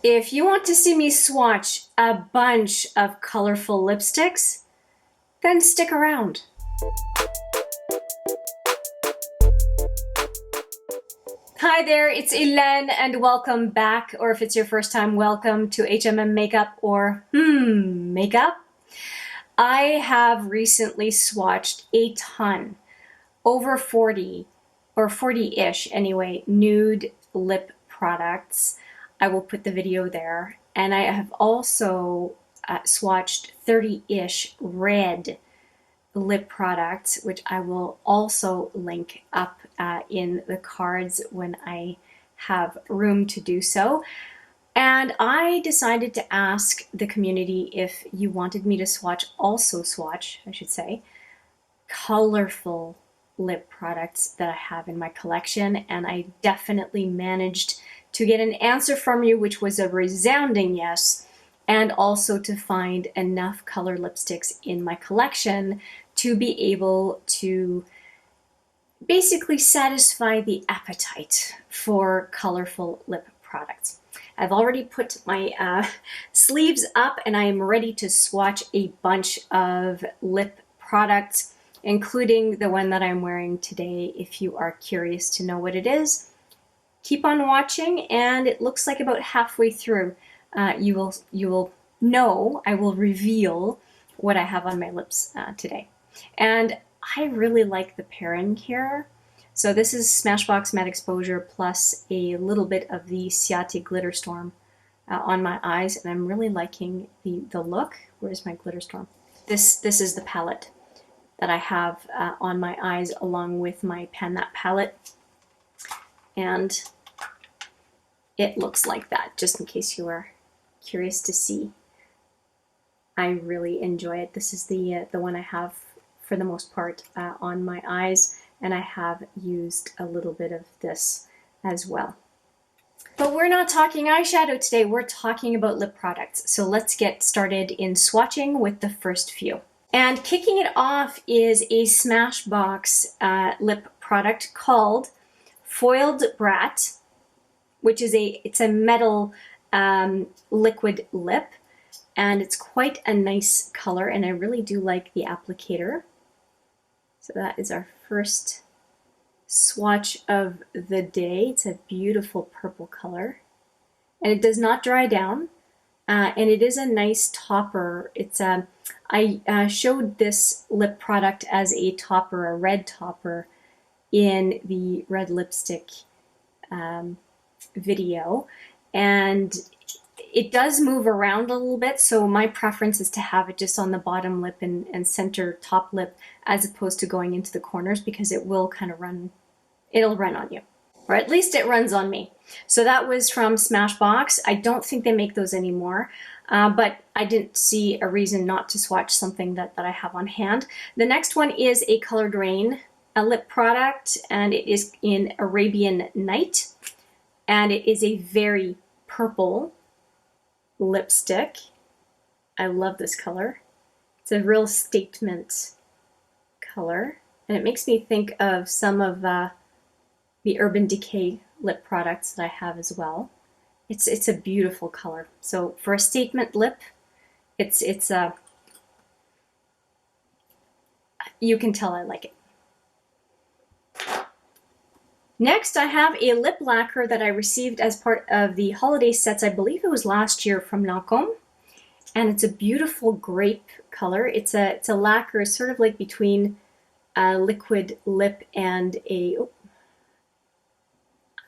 If you want to see me swatch a bunch of colorful lipsticks, then stick around. Hi there, it's Hélène and welcome back, or if it's your first time, welcome to HMM Makeup or Makeup. I have recently swatched a ton, over 40 or 40-ish anyway, nude lip products. I will put the video there. And I have also swatched 30-ish red lip products, which I will also link up in the cards when I have room to do so. And I decided to ask the community if you wanted me to swatch, I should say, colorful lip products that I have in my collection. And I definitely managed to get an answer from you, which was a resounding yes, and also to find enough color lipsticks in my collection to be able to basically satisfy the appetite for colorful lip products. I've already put my sleeves up and I am ready to swatch a bunch of lip products, including the one that I'm wearing today. If you are curious to know what it is, keep on watching, and it looks like about halfway through you will know, I will reveal what I have on my lips today. And I really like the pairing here. So this is Smashbox Matte Exposure plus a little bit of the Ciate Glitter Storm on my eyes, and I'm really liking the look. Where's my Glitter Storm? This is the palette that I have on my eyes along with my Pan That palette. And it looks like that, just in case you are curious to see. I really enjoy it. This is the one I have for the most part on my eyes, and I have used a little bit of this as well. But we're not talking eyeshadow today, we're talking about lip products. So let's get started in swatching with the first few. And kicking it off is a Smashbox lip product called Foiled Brat, which is it's a metal liquid lip, and it's quite a nice color, and I really do like the applicator. So that is our first swatch of the day. It's a beautiful purple color, and it does not dry down, and it is a nice topper. It's I showed this lip product as a topper, a red topper, in the red lipstick video, and it does move around a little bit, so my preference is to have it just on the bottom lip and center top lip as opposed to going into the corners, because it will kind of it'll run on you, or at least it runs on me. So that was from Smashbox. I don't think they make those anymore, but I didn't see a reason not to swatch something that I have on hand. The next one is a Colored Rain, a lip product, and it is in Arabian Night, and it is a very purple lipstick. I love this color. It's a real statement color, and it makes me think of some of the Urban Decay lip products that I have as well. It's a beautiful color. So for a statement lip, it's you can tell I like it. Next, I have a lip lacquer that I received as part of the holiday sets. I believe it was last year from Lancôme, and it's a beautiful grape color. It's a lacquer, sort of like between a liquid lip and a. Oh,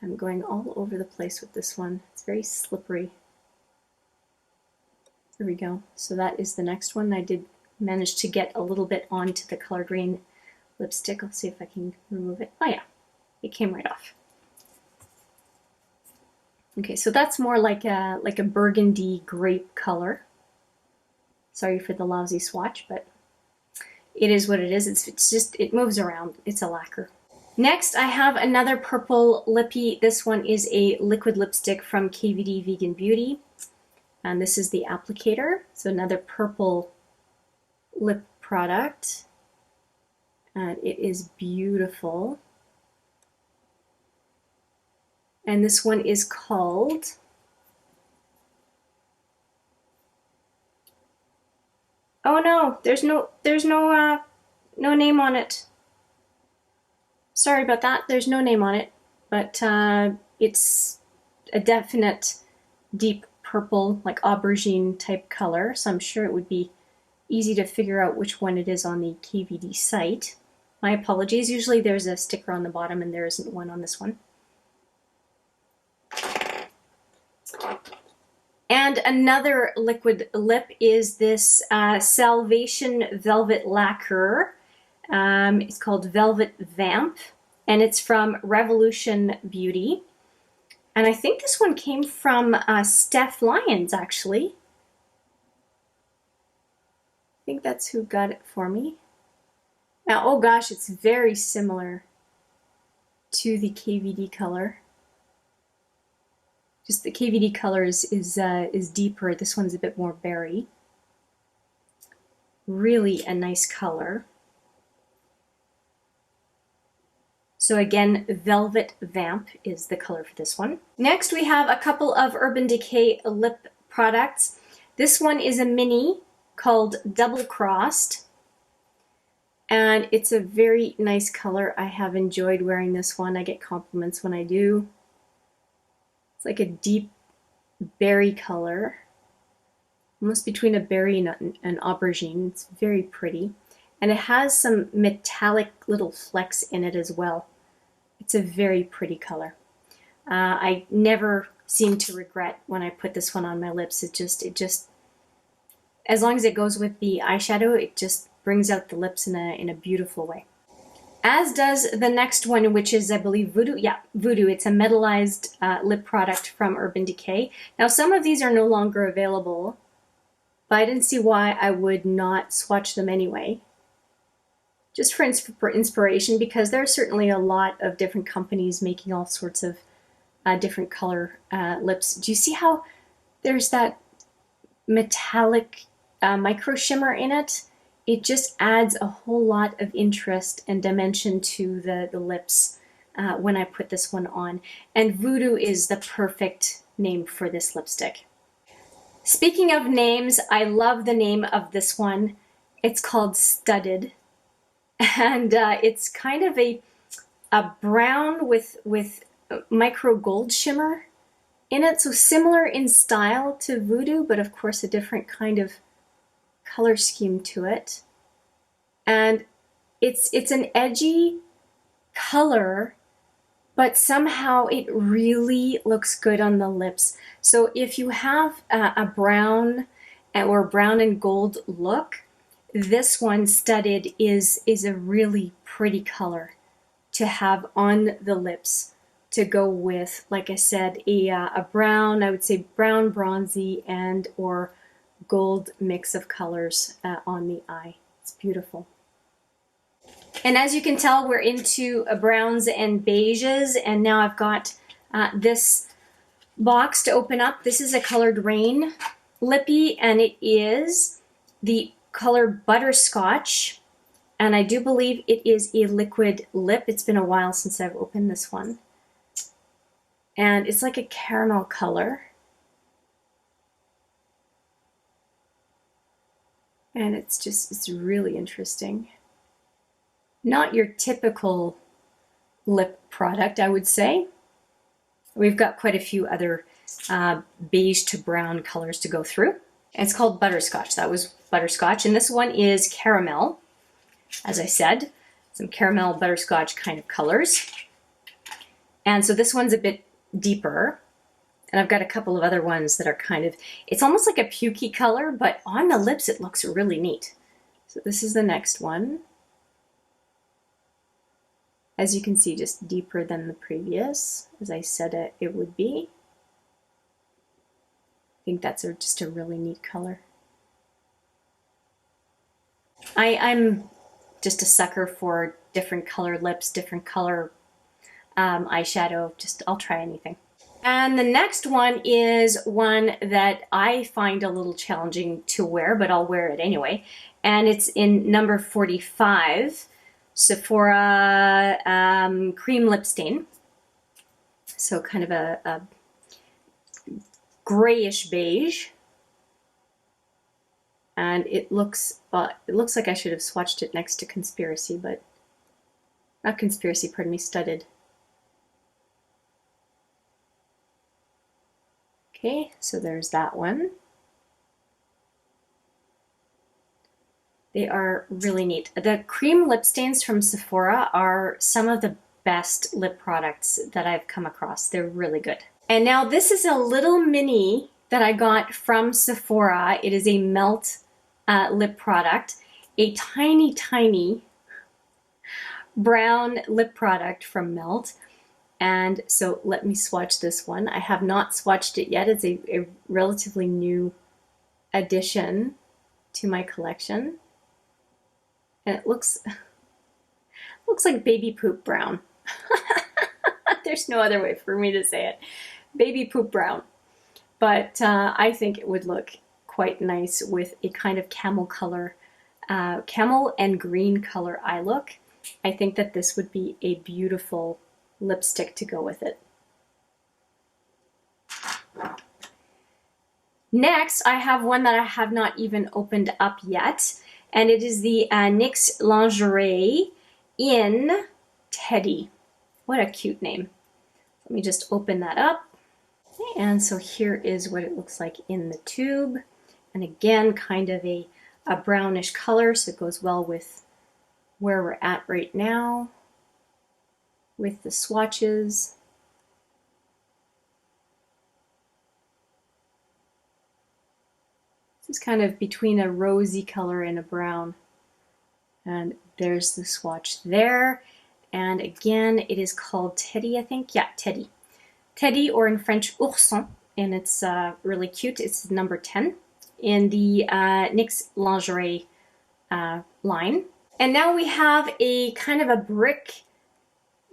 I'm going all over the place with this one. It's very slippery. There we go. So that is the next one. I did manage to get a little bit onto the Colored Rain lipstick. I'll see if I can remove it. Oh yeah. It came right off. Okay, so that's more like a burgundy grape color. Sorry for the lousy swatch, but it is what it is. It's just, it moves around. It's a lacquer. Next, I have another purple lippy. This one is a liquid lipstick from KVD Vegan Beauty, and this is the applicator. So another purple lip product, and it is beautiful. And this one is called Oh no, there's no name on it. Sorry about that. There's no name on it, but it's a definite deep purple, like aubergine type color, so I'm sure it would be easy to figure out which one it is on the KVD site. My apologies. Usually there's a sticker on the bottom and there isn't one on this one. And another liquid lip is this Salvation Velvet Lacquer. It's called Velvet Vamp, and it's from Revolution Beauty. And I think this one came from Steph Lyons, actually. I think that's who got it for me. Now, oh gosh, it's very similar to the KVD color. Just the KVD color is deeper. This one's a bit more berry. Really a nice color. So again, Velvet Vamp is the color for this one. Next, we have a couple of Urban Decay lip products. This one is a mini called Double Crossed, and it's a very nice color. I have enjoyed wearing this one. I get compliments when I do. It's like a deep berry color, almost between a berry and an aubergine. It's very pretty, and it has some metallic little flecks in it as well. It's a very pretty color. I never seem to regret when I put this one on my lips. It just, as long as it goes with the eyeshadow, it just brings out the lips in a beautiful way. As does the next one, which is, I believe, Voodoo. Yeah, Voodoo. It's a metallized lip product from Urban Decay. Now, some of these are no longer available, but I didn't see why I would not swatch them anyway. Just for inspiration, because there are certainly a lot of different companies making all sorts of different color lips. Do you see how there's that metallic micro shimmer in it? It just adds a whole lot of interest and dimension to the lips when I put this one on. And Voodoo is the perfect name for this lipstick. Speaking of names, I love the name of this one. It's called Studded. And it's kind of a brown with micro gold shimmer in it. So similar in style to Voodoo, but of course a different kind of color scheme to it. And it's an edgy color, but somehow it really looks good on the lips. So if you have a brown or brown and gold look, this one, Studded, is a really pretty color to have on the lips to go with, like I said, a brown, I would say brown, bronzy, and or gold mix of colors on the eye. It's beautiful. And as you can tell, we're into browns and beiges, and now I've got this box to open up. This is a Colored Rain lippy, and it is the color Butterscotch, and I do believe it is a liquid lip. It's been a while since I've opened this one, and it's like a caramel color, and it's really interesting. Not your typical lip product, I would say. We've got quite a few other beige to brown colors to go through. It's called Butterscotch. That was Butterscotch. And this one is caramel, as I said. Some caramel butterscotch kind of colors. And so this one's a bit deeper. And I've got a couple of other ones that are kind of, it's almost like a pukey color, but on the lips it looks really neat. So this is the next one. As you can see, just deeper than the previous, as I said it would be. I think that's just a really neat color. I'm just a sucker for different color lips, different color eyeshadow. I'll try anything. And the next one is one that I find a little challenging to wear, but I'll wear it anyway. And it's in number 45, Sephora Cream Lip Stain. So kind of a grayish beige. And it looks like I should have swatched it next to Conspiracy, but not Conspiracy, pardon me, Studded. Okay, so there's that one. They are really neat. The cream lip stains from Sephora are some of the best lip products that I've come across. They're really good. And now this is a little mini that I got from Sephora. It is a Melt lip product, a tiny, tiny brown lip product from Melt. And so let me swatch this one. I have not swatched it yet. It's a relatively new addition to my collection. And it looks like baby poop brown. There's no other way for me to say it. Baby poop brown. But I think it would look quite nice with a kind of camel color, camel and green color eye look. I think that this would be a beautiful lipstick to go with it. Next, I have one that I have not even opened up yet, and it is the NYX Lingerie in Teddy. What a cute name. Let me just open that up. And so here is what it looks like in the tube. And again, kind of a brownish color, so it goes well with where we're at right now with the swatches. This is kind of between a rosy color and a brown. And there's the swatch there. And again, it is called Teddy, I think. Yeah, Teddy. Teddy, or in French, Ourson. And it's really cute. It's number 10 in the NYX Lingerie line. And now we have a kind of a brick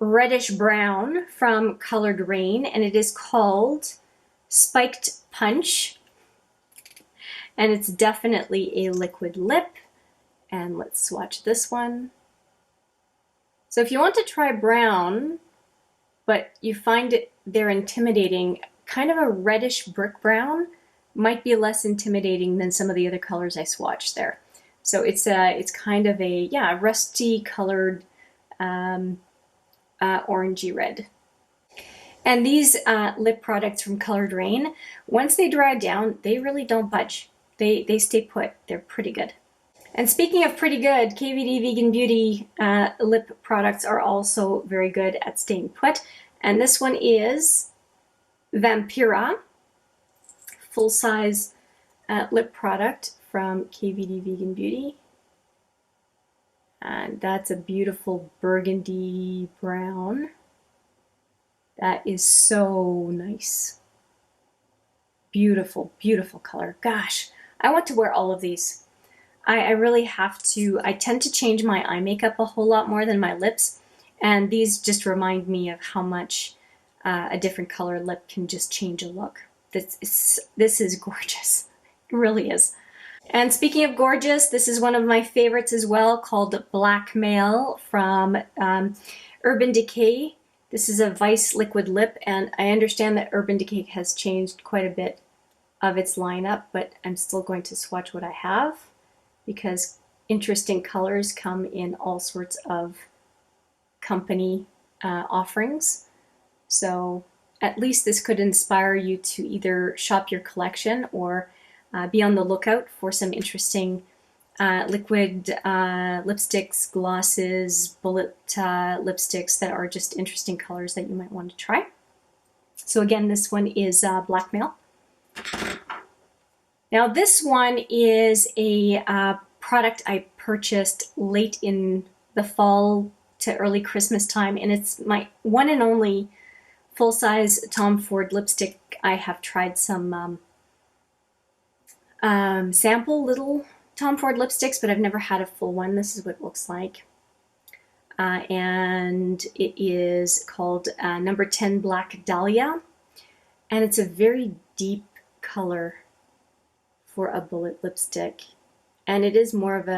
reddish brown from Colored Rain, and it is called Spiked Punch. And it's definitely a liquid lip. And let's swatch this one. So if you want to try brown, but you find they're intimidating, kind of a reddish brick brown might be less intimidating than some of the other colors I swatched there. So it's kind of a, yeah, rusty colored orangey red. And these lip products from Colored Rain, once they dry down, they really don't budge. They stay put. They're pretty good. And speaking of pretty good, KVD Vegan Beauty lip products are also very good at staying put. And this one is Vampira, full-size lip product from KVD Vegan Beauty. And that's a beautiful burgundy brown. That is so nice. Beautiful, beautiful color. Gosh, I want to wear all of these. I really have to. I tend to change my eye makeup a whole lot more than my lips. And these just remind me of how much a different color lip can just change a look. This is gorgeous. It really is. And speaking of gorgeous, this is one of my favorites as well, called Blackmail from Urban Decay. This is a Vice liquid lip, and I understand that Urban Decay has changed quite a bit of its lineup, but I'm still going to swatch what I have because interesting colors come in all sorts of company offerings. So at least this could inspire you to either shop your collection or be on the lookout for some interesting liquid lipsticks, glosses, bullet lipsticks that are just interesting colors that you might want to try. So again, this one is Blackmail. Now this one is a product I purchased late in the fall to early Christmas time, and it's my one and only full-size Tom Ford lipstick. I have tried some sample little Tom Ford lipsticks, but I've never had a full one. This is what it looks like. And it is called number 10 Black Dahlia. And it's a very deep color for a bullet lipstick. And it is more of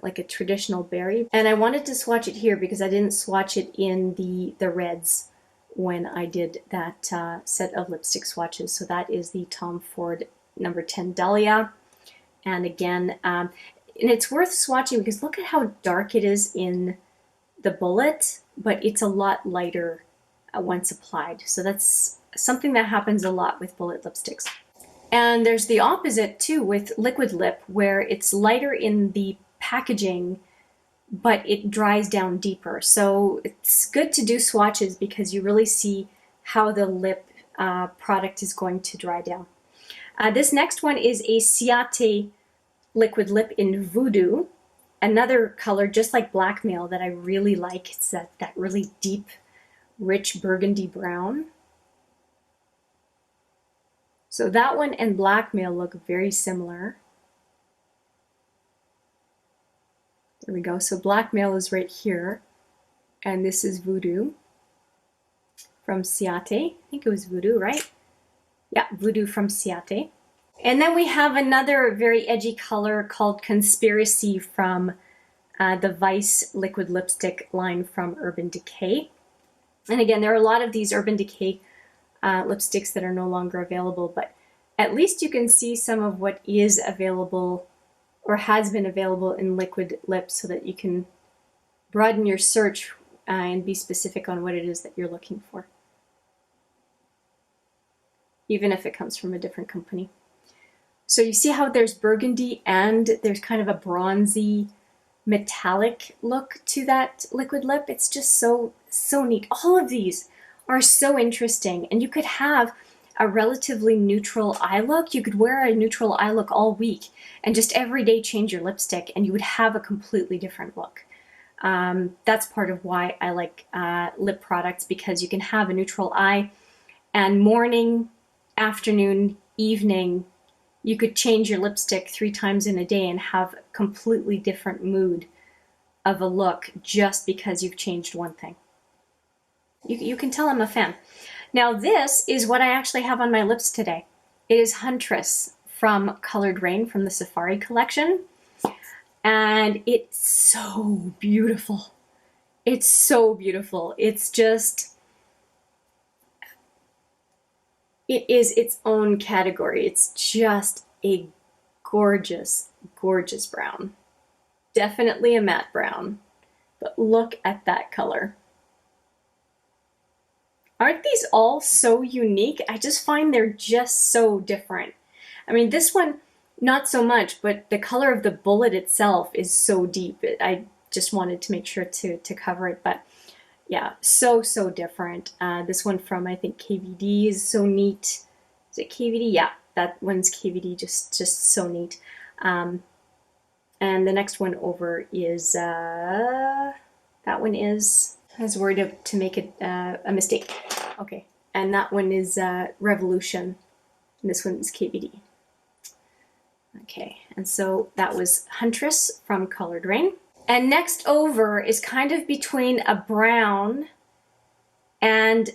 like a traditional berry. And I wanted to swatch it here because I didn't swatch it in the reds when I did that set of lipstick swatches. So that is the Tom Ford number 10 Dahlia. And again, and it's worth swatching because look at how dark it is in the bullet, but it's a lot lighter once applied. So that's something that happens a lot with bullet lipsticks. And there's the opposite too with liquid lip, where it's lighter in the packaging, but it dries down deeper. So it's good to do swatches because you really see how the lip product is going to dry down. This next one is a Ciate liquid lip in Voodoo. Another color just like Blackmail that I really like. It's that really deep, rich burgundy brown. So that one and Blackmail look very similar. There we go. So Blackmail is right here, and this is Voodoo from Ciate. I think it was Voodoo, right? Yeah, Voodoo from Ciate. And then we have another very edgy color called Conspiracy from the Vice liquid lipstick line from Urban Decay. And again, there are a lot of these Urban Decay lipsticks that are no longer available, but at least you can see some of what is available or has been available in liquid lips so that you can broaden your search and be specific on what it is that you're looking for, even if it comes from a different company. So you see how there's burgundy and there's kind of a bronzy metallic look to that liquid lip. It's just so neat. All of these are so interesting, and you could have a relatively neutral eye look. You could wear a neutral eye look all week and just every day change your lipstick and you would have a completely different look. That's part of why I like lip products, because you can have a neutral eye and morning, afternoon, evening, you could change your lipstick 3 times in a day and have a completely different mood of a look just because you've changed one thing. You can tell I'm a fan. Now this is what I actually have on my lips today. It is Huntress from Colored Rain from the Safari collection. And it's so beautiful. It's so beautiful. It's just, it is its own category. It's just a gorgeous, gorgeous brown. Definitely a matte brown, but look at that color. Aren't these all so unique? I just find they're just so different. I mean, this one, not so much, but the color of the bullet itself is so deep. I just wanted to make sure to cover it, but yeah, so different. This one from, I think, KVD is so neat. Is it KVD? Yeah, that one's KVD, just so neat. And the next one over is, that one is, I was worried to make it a mistake. Okay, and that one is Revolution, and this one is KVD. Okay, and so that was Huntress from Colored Rain. And next over is kind of between a brown and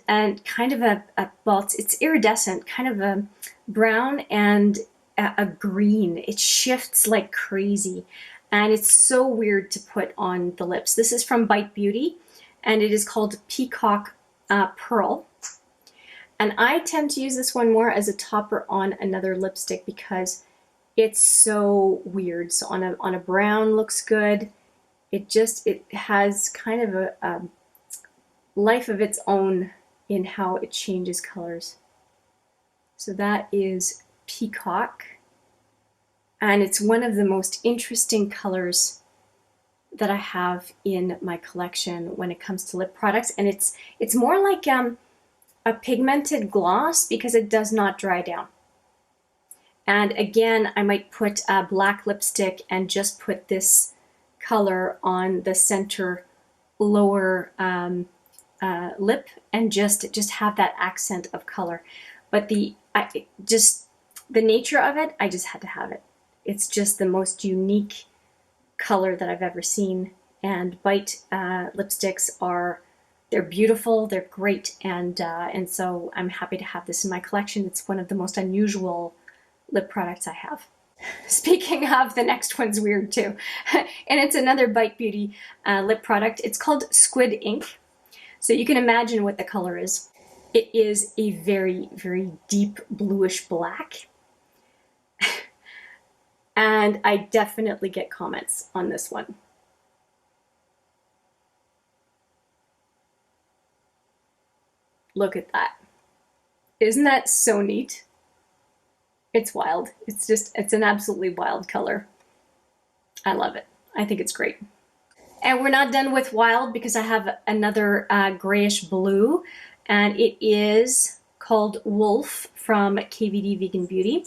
kind of a well, it's iridescent, kind of a brown and a green. It shifts like crazy, and it's so weird to put on the lips. This is from Bite Beauty, and it is called Peacock Pearl. And I tend to use this one more as a topper on another lipstick because it's so weird. So on a brown looks good. It has kind of a life of its own in how it changes colors. So that is Peacock, and it's one of the most interesting colors that I have in my collection when it comes to lip products. And it's more like a pigmented gloss because it does not dry down. And again, I might put a black lipstick and just put this color on the center lower lip and just have that accent of color. But the nature of it, I just had to have it. It's just the most unique color that I've ever seen. And Bite lipsticks they're beautiful, they're great, and so I'm happy to have this in my collection. It's one of the most unusual lip products I have. Speaking of, the next one's weird too. And it's another Bite Beauty lip product. It's called Squid Ink. So you can imagine what the color is. It is a very, very deep bluish black. And I definitely get comments on this one. Look at that. Isn't that so neat? It's wild. It's an absolutely wild color. I love it. I think it's great. And we're not done with wild because I have another grayish blue, and it is called Wolf from KVD Vegan Beauty.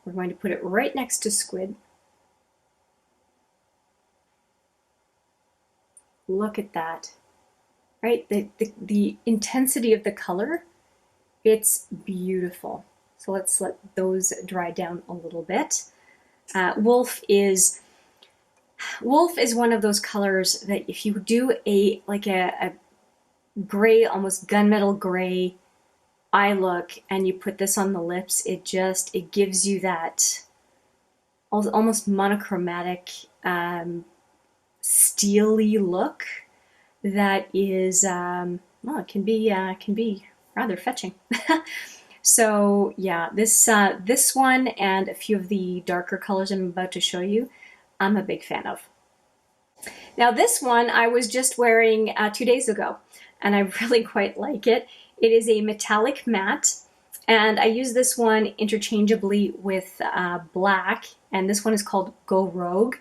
We're going to put it right next to Squid. Look at that, right? The intensity of the color, it's beautiful. So let's let those dry down a little bit. Wolf is one of those colors that if you do a gray, almost gunmetal gray eye look and you put this on the lips, it gives you that almost monochromatic, steely look that is, well, it can be rather fetching. So yeah, this one and a few of the darker colors I'm about to show you, I'm a big fan of. Now this one I was just wearing 2 days ago, and I really quite like it. It is a metallic matte, and I use this one interchangeably with black, and this one is called Go Rogue,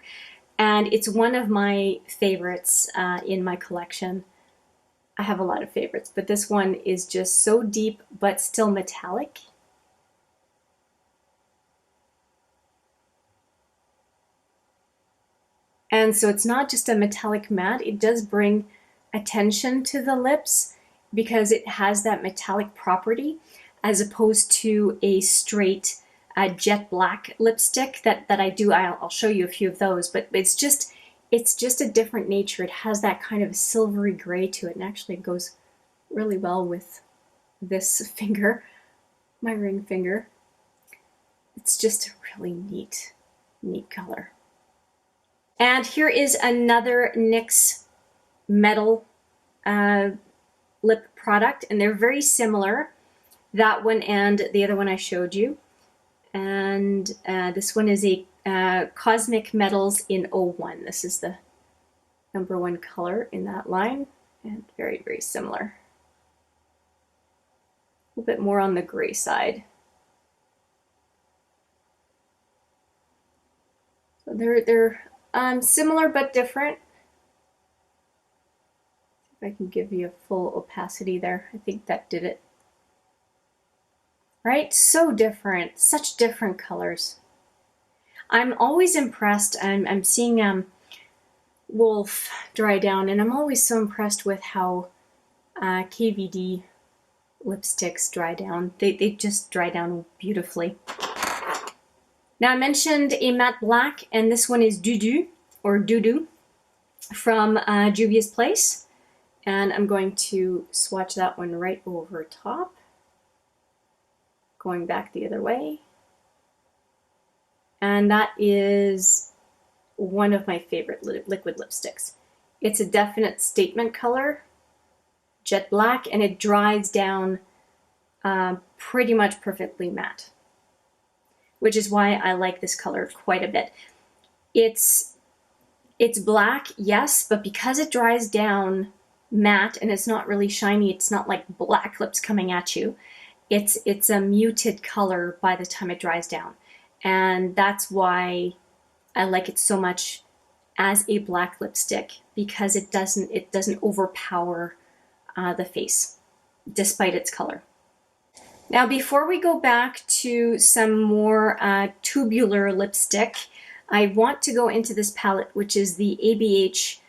and it's one of my favorites in my collection. I have a lot of favorites, but this one is just so deep but still metallic. And so it's not just a metallic matte, it does bring attention to the lips because it has that metallic property as opposed to a straight jet black lipstick that I do. I'll show you a few of those, but it's just a different nature. It has that kind of silvery gray to it, and actually it goes really well with this finger, my ring finger. It's just a really neat color. And here is another NYX metal lip product, and they're very similar, that one and the other one I showed you. And this one is a Cosmic Metals in 01. This is the #1 color in that line, and very, very similar. A little bit more on the gray side. So they're similar but different. If I can give you a full opacity there, I think that did it. Right? So different, such different colors. I'm always impressed. I'm seeing Wolf dry down, and I'm always so impressed with how KVD lipsticks dry down. They just dry down beautifully. Now I mentioned a matte black, and this one is Voodoo or Voodoo from Juvia's Place, and I'm going to swatch that one right over top, going back the other way. And that is one of my favorite liquid lipsticks. It's a definite statement color, jet black, and it dries down pretty much perfectly matte, which is why I like this color quite a bit. It's black, yes, but because it dries down matte and it's not really shiny, it's not like black lips coming at you. It's a muted color by the time it dries down. And that's why I like it so much as a black lipstick, because it doesn't overpower the face, despite its color. Now, before we go back to some more tubular lipstick, I want to go into this palette, which is the ABH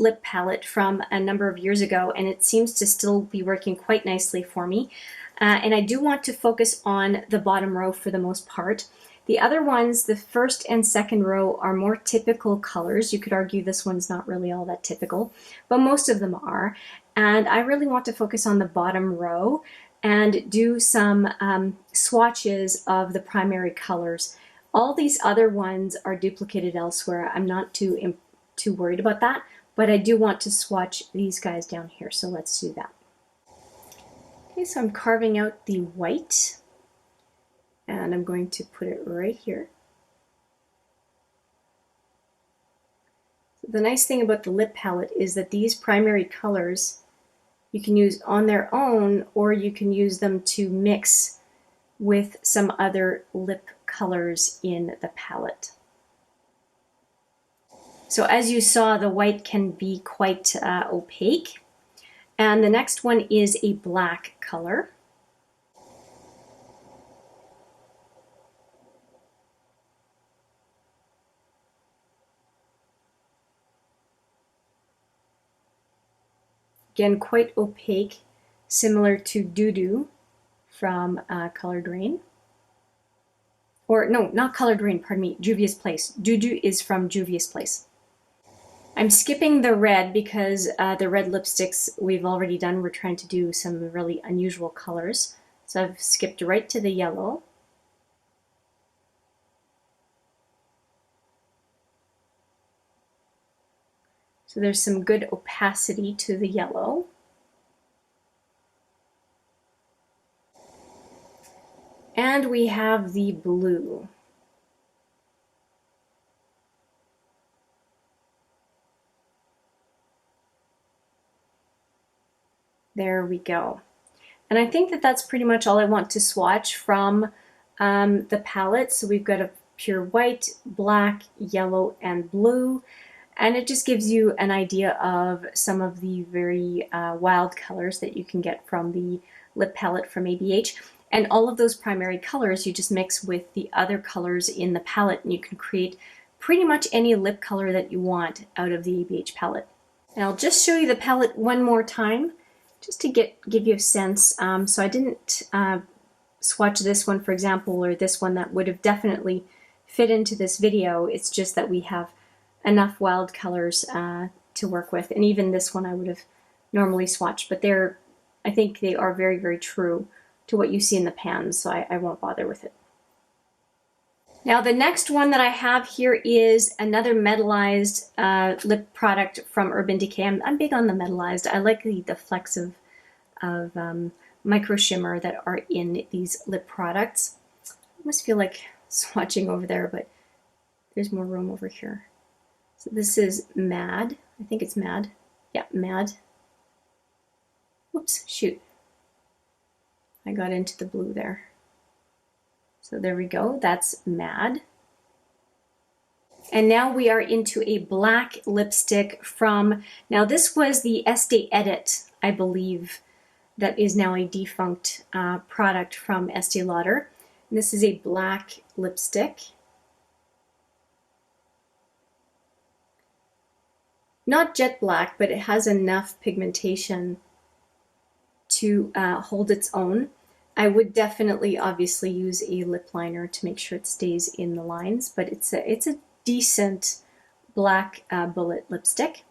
lip palette from a number of years ago, and it seems to still be working quite nicely for me. And I do want to focus on the bottom row for the most part. The other ones, the first and second row, are more typical colors. You could argue this one's not really all that typical, but most of them are. And I really want to focus on the bottom row and do some swatches of the primary colors. All these other ones are duplicated elsewhere. I'm not too worried about that, but I do want to swatch these guys down here, so let's do that. Okay, so I'm carving out the white, and I'm going to put it right here. The nice thing about the lip palette is that these primary colors you can use on their own, or you can use them to mix with some other lip colors in the palette. So as you saw, the white can be quite opaque. And the next one is a black color. Again, quite opaque, similar to Voodoo from Colored Rain. Or no, not Colored Rain, pardon me, Juvia's Place. Voodoo is from Juvia's Place. I'm skipping the red because the red lipsticks we've already done. We're trying to do some really unusual colors. So I've skipped right to the yellow. So there's some good opacity to the yellow. And we have the blue. There we go. And I think that that's pretty much all I want to swatch from the palette. So we've got a pure white, black, yellow, and blue. And it just gives you an idea of some of the very wild colors that you can get from the lip palette from ABH. And all of those primary colors you just mix with the other colors in the palette, and you can create pretty much any lip color that you want out of the ABH palette. And I'll just show you the palette one more time, just to give you a sense. So I didn't swatch this one, for example, or this one that would have definitely fit into this video. It's just that we have enough wild colors to work with. And even this one I would have normally swatched, but I think they are very, very true to what you see in the pans, so I won't bother with it. Now the next one that I have here is another metallized lip product from Urban Decay. I'm big on the metallized. I like the flecks of micro shimmer that are in these lip products. I almost feel like swatching over there, but there's more room over here. So this is Mad. I think it's Mad. Yeah, Mad. Whoops, shoot. I got into the blue there. So there we go, that's Mad. And now we are into a black lipstick from, now this was the Estee Edit, I believe, that is now a defunct product from Estee Lauder. And this is a black lipstick. Not jet black, but it has enough pigmentation to hold its own. I would definitely obviously use a lip liner to make sure it stays in the lines, but it's a decent black bullet lipstick.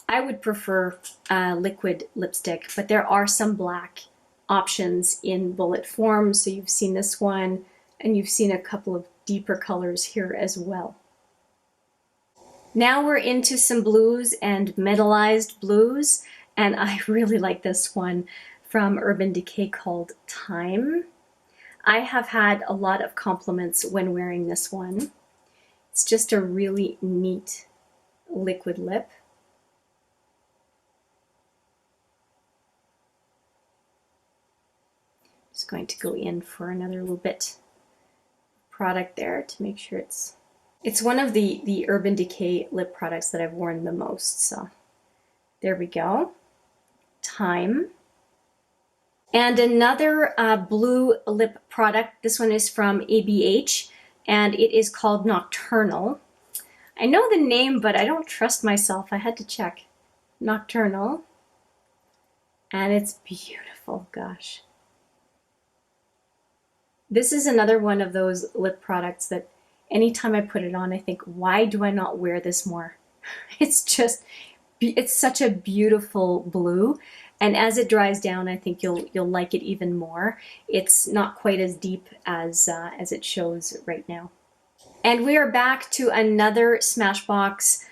I would prefer liquid lipstick, but there are some black options in bullet form. So you've seen this one, and you've seen a couple of deeper colors here as well. Now we're into some blues and metallized blues, and I really like this one from Urban Decay called Time. I have had a lot of compliments when wearing this one. It's just a really neat liquid lip. Just going to go in for another little bit product there to make sure it's one of the Urban Decay lip products that I've worn the most. So there we go. Time. And another blue lip product. This one is from ABH, and it is called Nocturnal. I know the name, but I don't trust myself. I had to check. Nocturnal. And it's beautiful, gosh. This is another one of those lip products that anytime I put it on, I think, why do I not wear this more? It's such a beautiful blue. And as it dries down, I think you'll like it even more. It's not quite as deep as it shows right now. And we are back to another Smashbox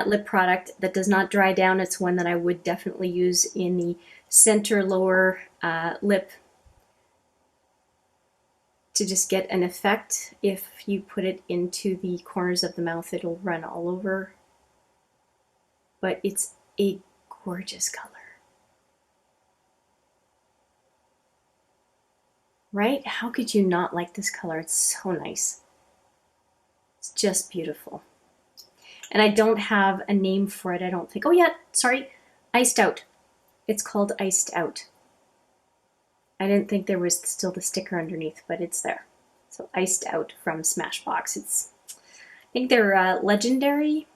lip product that does not dry down. It's one that I would definitely use in the center lower lip to just get an effect. If you put it into the corners of the mouth, it'll run all over. But it's a gorgeous color. Right? How could you not like this color? It's so nice. It's just beautiful. And I don't have a name for it, I don't think. Oh yeah, sorry, Iced Out. It's called Iced Out. I didn't think there was still the sticker underneath, but it's there. So Iced Out from Smashbox. I think they're legendary.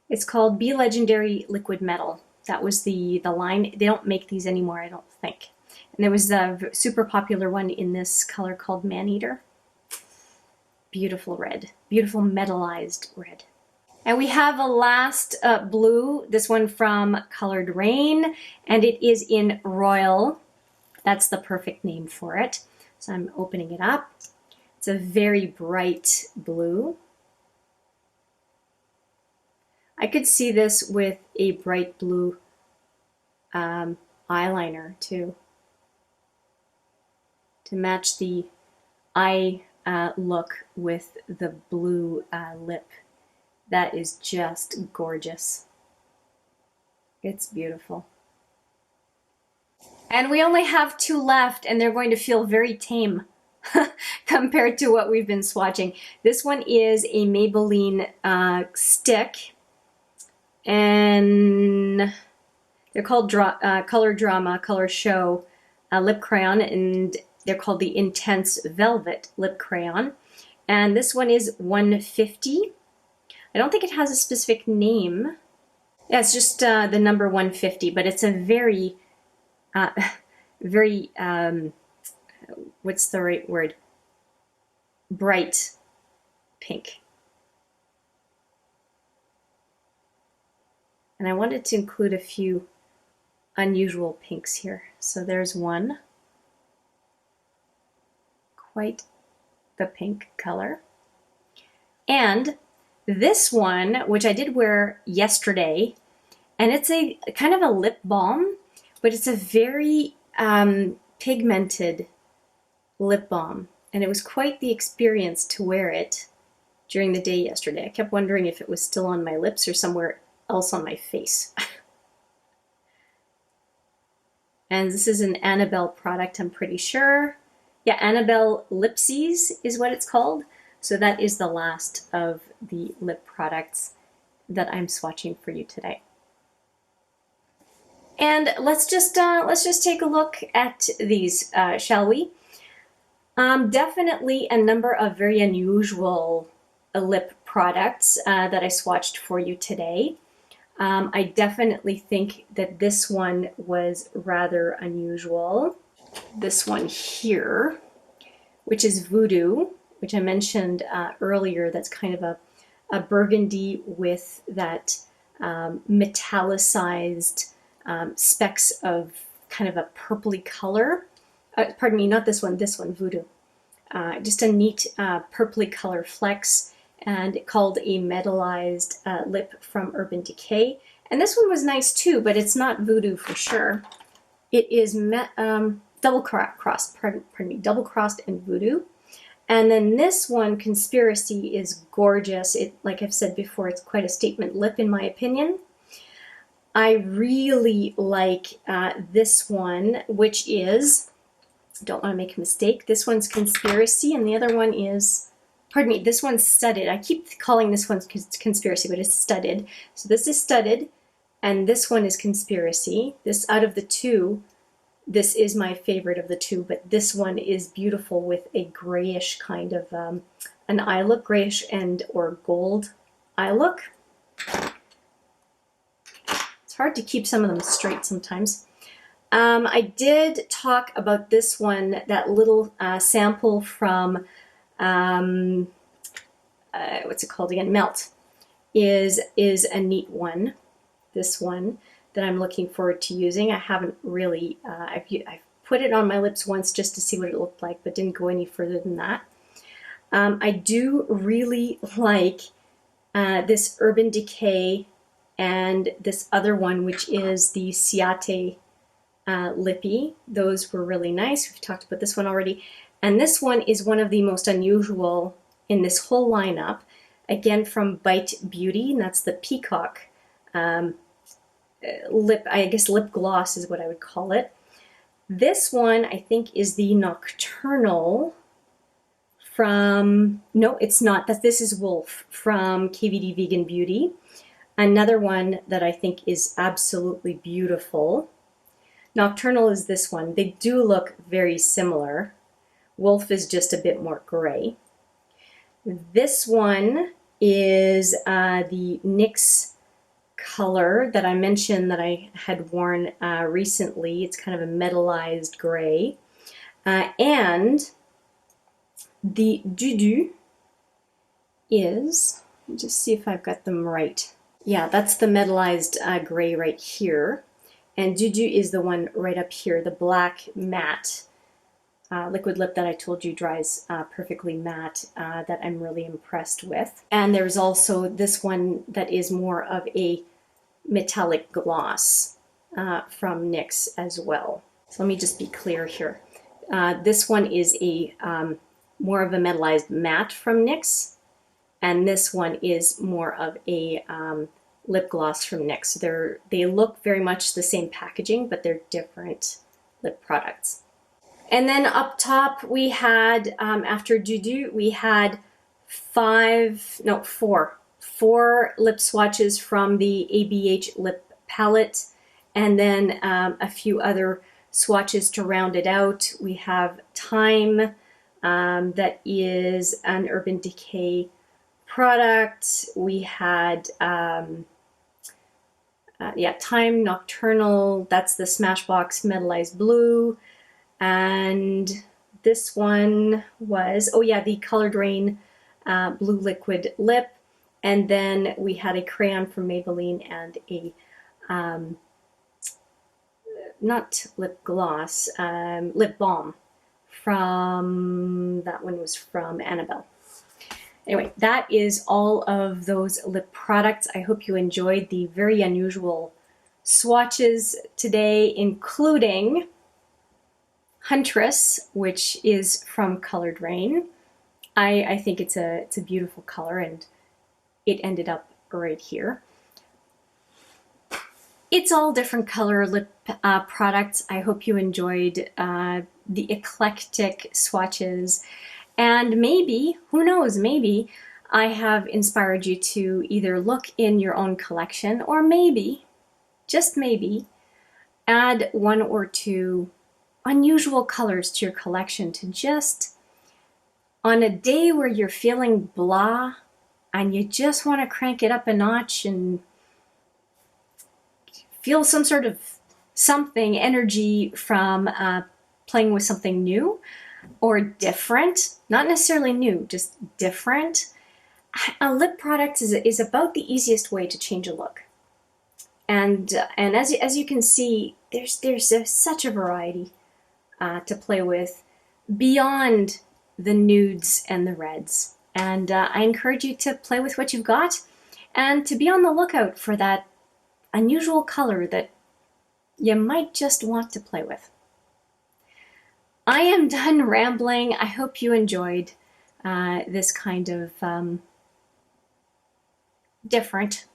It's called Be Legendary Liquid Metal. That was the line. They don't make these anymore, I don't think. And there was a super popular one in this color called Maneater. Beautiful red, beautiful metallized red. And we have a last blue, this one from Colored Rain, and it is in Royal. That's the perfect name for it. So I'm opening it up. It's a very bright blue. I could see this with a bright blue eyeliner too, to match the eye look with the blue lip. That is just gorgeous. It's beautiful. And we only have 2 left, and they're going to feel very tame compared to what we've been swatching. This one is a Maybelline stick, and they're called Color Drama, Color Show lip crayon, and they're called the Intense Velvet lip crayon. And this one is 150. I don't think it has a specific name. Yeah, it's just the number 150, but it's a very, very, what's the right word? Bright pink. And I wanted to include a few unusual pinks here. So there's one. Quite the pink color. And this one, which I did wear yesterday, and it's a kind of a lip balm, but it's a very pigmented lip balm. And it was quite the experience to wear it during the day yesterday. I kept wondering if it was still on my lips or somewhere else on my face. And this is an Annabelle product, I'm pretty sure. Yeah, Annabelle Lipsies is what it's called. So that is the last of the lip products that I'm swatching for you today. And let's just take a look at these, shall we? Definitely a number of very unusual lip products that I swatched for you today. I definitely think that this one was rather unusual. This one here, which is Voodoo, which I mentioned earlier, that's kind of a burgundy with that metallicized specks of kind of a purpley color. Pardon me, not this one, Voodoo. Just a neat purpley color flex, and called a metallized lip from Urban Decay. And this one was nice too, but it's not Voodoo for sure. It is double-crossed, pardon me, double-crossed and Voodoo. And then this one, Conspiracy, is gorgeous. It, like I've said before, it's quite a statement lip in my opinion. I really like this one, which is, don't want to make a mistake, this one's Conspiracy, and the other one is, pardon me, this one's Studded. I keep calling this one Conspiracy, but it's Studded. So this is Studded, and this one is Conspiracy. This, out of the two, this is my favorite of the two, but this one is beautiful with a grayish kind of an eye look, grayish and or gold eye look. It's hard to keep some of them straight sometimes. I did talk about this one, that little sample from, what's it called again? Melt is a neat one. This one that I'm looking forward to using. I haven't really, I've put it on my lips once just to see what it looked like, but didn't go any further than that. I do really like this Urban Decay and this other one, which is the Ciate Lippy. Those were really nice. We've talked about this one already. And this one is one of the most unusual in this whole lineup. Again, from Bite Beauty, and that's the Peacock lip gloss is what I would call it. This one, I think, is the Nocturnal from, no, it's not. This is Wolf from KVD Vegan Beauty. Another one that I think is absolutely beautiful. Nocturnal is this one. They do look very similar. Wolf is just a bit more gray. This one is the NYX color that I mentioned that I had worn recently. It's kind of a metallized gray. And the Voodoo is, let me just see if I've got them right. Yeah, that's the metallized gray right here. And Voodoo is the one right up here, the black matte liquid lip that I told you dries perfectly matte, that I'm really impressed with. And there's also this one that is more of a metallic gloss from NYX as well. So let me just be clear here. This one is a more of a metallized matte from NYX, and this one is more of a lip gloss from NYX. They look very much the same packaging, but they're different lip products. And then up top we had, after Voodoo, we had four lip swatches from the ABH Lip Palette, and then a few other swatches to round it out. We have Time, that is an Urban Decay product. We had, Time Nocturnal, that's the Smashbox Metallized Blue. And this one was, the Colored Rain Blue Liquid Lip. And then we had a crayon from Maybelline and a, not lip gloss, lip balm from, that one was from Annabelle. Anyway, that is all of those lip products. I hope you enjoyed the very unusual swatches today, including Huntress, which is from Colored Rain. I think it's a beautiful color, and it ended up right here. It's all different color lip products. I hope you enjoyed the eclectic swatches, and maybe, who knows, maybe I have inspired you to either look in your own collection, or maybe, just maybe, add one or two unusual colors to your collection to just, on a day where you're feeling blah and you just want to crank it up a notch and feel some sort of energy from playing with something new or different, not necessarily new, just different. A lip product is about the easiest way to change a look. And as you can see, there's such a variety to play with beyond the nudes and the reds. And I encourage you to play with what you've got and to be on the lookout for that unusual color that you might just want to play with. I am done rambling. I hope you enjoyed this kind of different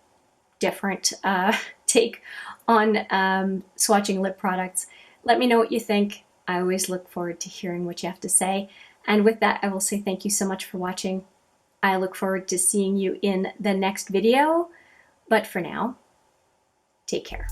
take on swatching lip products. Let me know what you think. I always look forward to hearing what you have to say. And with that, I will say thank you so much for watching. I look forward to seeing you in the next video. But for now, take care.